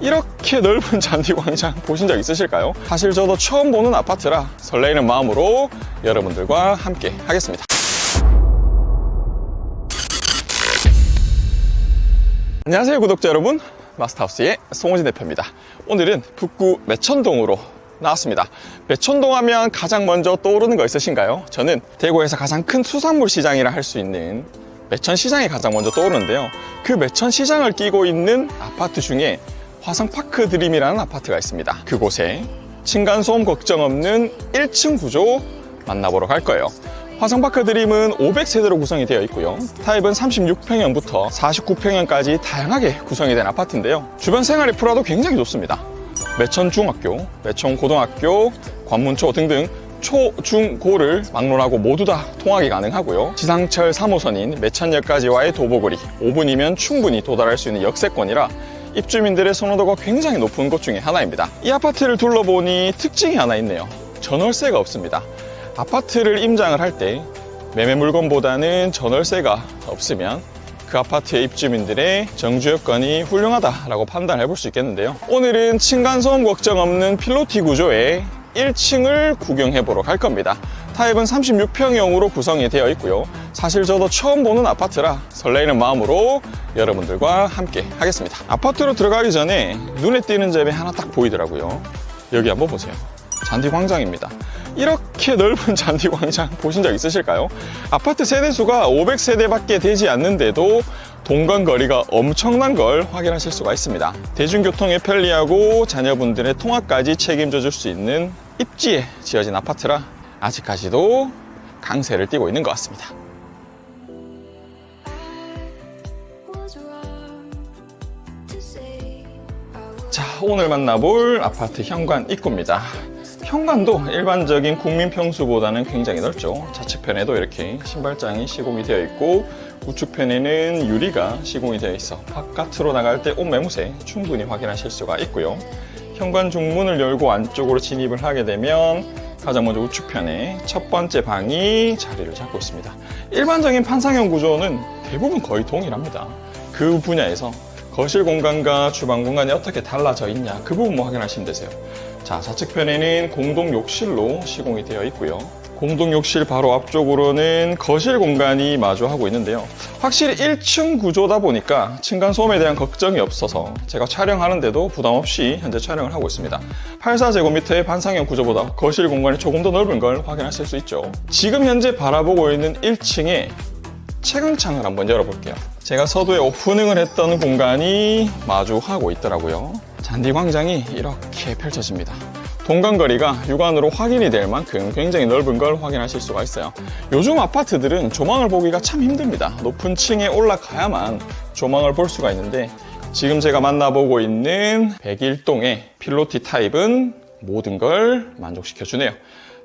이렇게 넓은 잔디광장 보신 적 있으실까요? 사실 저도 처음 보는 아파트라 설레이는 마음으로 여러분들과 함께 하겠습니다. 안녕하세요 구독자 여러분, 마스터하우스의 송호진 대표입니다. 오늘은 북구 매천동으로 나왔습니다. 매천동 하면 가장 먼저 떠오르는 거 있으신가요? 저는 대구에서 가장 큰 수산물 시장이라 할 수 있는 매천시장이 가장 먼저 떠오르는데요. 그 매천시장을 끼고 있는 아파트 중에 화성파크 드림이라는 아파트가 있습니다. 그곳에 층간소음 걱정 없는 1층 구조 만나보러 갈 거예요. 화성파크 드림은 500세대로 구성이 되어 있고요. 타입은 36평형부터 49평형까지 다양하게 구성이 된 아파트인데요. 주변 생활 인프라도 굉장히 좋습니다. 매천중학교, 매천고등학교, 관문초 등등 초, 중, 고를 막론하고 모두 다 통학이 가능하고요. 지상철 3호선인 매천역까지와의 도보거리 5분이면 충분히 도달할 수 있는 역세권이라 입주민들의 선호도가 굉장히 높은 곳 중에 하나입니다. 이 아파트를 둘러보니 특징이 하나 있네요. 전월세가 없습니다. 아파트를 임장을 할 때 매매 물건보다는 전월세가 없으면 그 아파트의 입주민들의 정주 여건이 훌륭하다라고 판단해 볼 수 있겠는데요. 오늘은 층간소음 걱정 없는 필로티 구조의 1층을 구경해 보러 갈 겁니다. 타입은 36평형으로 구성이 되어 있고요. 사실 저도 처음 보는 아파트라 설레이는 마음으로 여러분들과 함께 하겠습니다. 아파트로 들어가기 전에 눈에 띄는 점이 하나 딱 보이더라고요. 여기 한번 보세요. 잔디광장입니다. 이렇게 넓은 잔디광장 보신 적 있으실까요? 아파트 세대수가 500세대밖에 되지 않는데도 동간거리가 엄청난 걸 확인하실 수가 있습니다. 대중교통에 편리하고 자녀분들의 통학까지 책임져 줄 수 있는 입지에 지어진 아파트라 아직까지도 강세를 띠고 있는 것 같습니다. 자, 오늘 만나볼 아파트 현관 입구입니다. 현관도 일반적인 국민 평수보다는 굉장히 넓죠. 좌측편에도 이렇게 신발장이 시공이 되어 있고 우측편에는 유리가 시공이 되어 있어 바깥으로 나갈 때 옷 매무새 충분히 확인하실 수가 있고요. 현관 중문을 열고 안쪽으로 진입을 하게 되면 가장 먼저 우측편에 첫 번째 방이 자리를 잡고 있습니다. 일반적인 판상형 구조는 대부분 거의 동일합니다. 그 분야에서 거실 공간과 주방 공간이 어떻게 달라져 있냐, 그 부분만 확인하시면 되세요. 자, 좌측편에는 공동 욕실로 시공이 되어 있고요. 공동 욕실 바로 앞쪽으로는 거실 공간이 마주하고 있는데요. 확실히 1층 구조다 보니까 층간소음에 대한 걱정이 없어서 제가 촬영하는데도 부담 없이 현재 촬영을 하고 있습니다. 84제곱미터의 반상형 구조보다 거실 공간이 조금 더 넓은 걸 확인하실 수 있죠. 지금 현재 바라보고 있는 1층에 채광창을 한번 열어볼게요. 제가 서두에 오프닝을 했던 공간이 마주하고 있더라고요. 잔디광장이 이렇게 펼쳐집니다. 동간거리가 육안으로 확인이 될 만큼 굉장히 넓은 걸 확인하실 수가 있어요. 요즘 아파트들은 조망을 보기가 참 힘듭니다. 높은 층에 올라가야만 조망을 볼 수가 있는데 지금 제가 만나보고 있는 101동의 필로티 타입은 모든 걸 만족시켜주네요.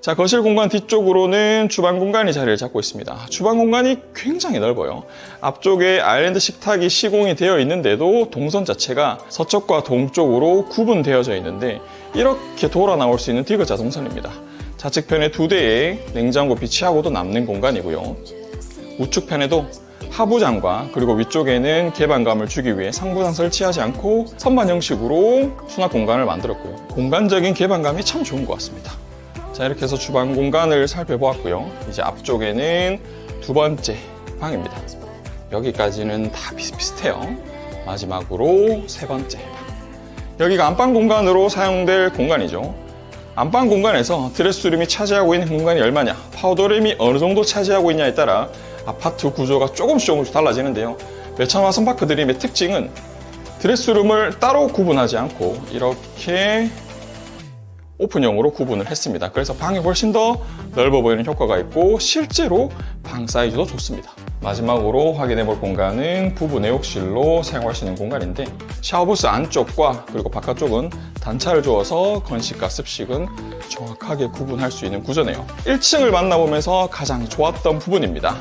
자, 거실 공간 뒤쪽으로는 주방 공간이 자리를 잡고 있습니다. 주방 공간이 굉장히 넓어요. 앞쪽에 아일랜드 식탁이 시공이 되어 있는데도 동선 자체가 서쪽과 동쪽으로 구분되어져 있는데 이렇게 돌아 나올 수 있는 디귿자 동선입니다. 좌측편에 2대의 냉장고 비치하고도 남는 공간이고요. 우측편에도 하부장과 그리고 위쪽에는 개방감을 주기 위해 상부장 설치하지 않고 선반 형식으로 수납 공간을 만들었고요. 공간적인 개방감이 참 좋은 것 같습니다. 자, 이렇게 해서 주방 공간을 살펴보았고요. 이제 앞쪽에는 두 번째 방입니다. 여기까지는 다 비슷비슷해요. 마지막으로 세 번째 방. 여기가 안방 공간으로 사용될 공간이죠. 안방 공간에서 드레스룸이 차지하고 있는 공간이 얼마냐, 파우더룸이 어느 정도 차지하고 있냐에 따라 아파트 구조가 조금씩 달라지는데요. 매천 화성파크 드림의 특징은 드레스룸을 따로 구분하지 않고 이렇게 오픈형으로 구분을 했습니다. 그래서 방이 훨씬 더 넓어 보이는 효과가 있고 실제로 방 사이즈도 좋습니다. 마지막으로 확인해 볼 공간은 부부 내욕실로 사용할 수 있는 공간인데 샤워부스 안쪽과 그리고 바깥쪽은 단차를 주어서 건식과 습식은 정확하게 구분할 수 있는 구조네요. 1층을 만나보면서 가장 좋았던 부분입니다.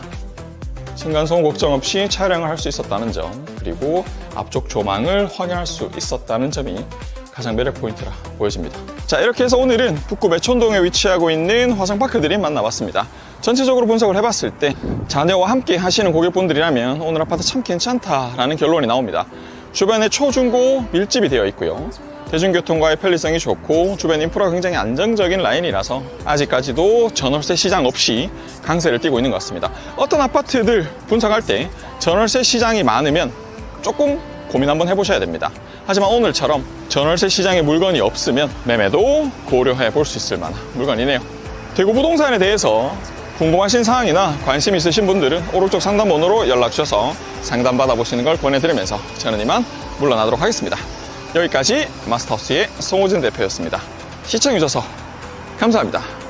층간소음 걱정 없이 촬영을 할 수 있었다는 점, 그리고 앞쪽 조망을 확인할 수 있었다는 점이 가장 매력 포인트라 보여집니다. 자, 이렇게 해서 오늘은 북구 매천동에 위치하고 있는 화성파크 드림 만나봤습니다. 전체적으로 분석을 해봤을 때 자녀와 함께 하시는 고객분들이라면 오늘 아파트 참 괜찮다라는 결론이 나옵니다. 주변에 초중고 밀집이 되어 있고요. 대중교통과의 편리성이 좋고 주변 인프라가 굉장히 안정적인 라인이라서 아직까지도 전월세 시장 없이 강세를 띠고 있는 것 같습니다. 어떤 아파트들 분석할 때 전월세 시장이 많으면 조금 고민 한번 해보셔야 됩니다. 하지만 오늘처럼 전월세 시장에 물건이 없으면 매매도 고려해 볼 수 있을 만한 물건이네요. 대구 부동산에 대해서 궁금하신 사항이나 관심 있으신 분들은 오른쪽 상담번호로 연락 주셔서 상담 받아보시는 걸 권해드리면서 저는 이만 물러나도록 하겠습니다. 여기까지 마스터하우스의 송호진 대표였습니다. 시청해주셔서 감사합니다.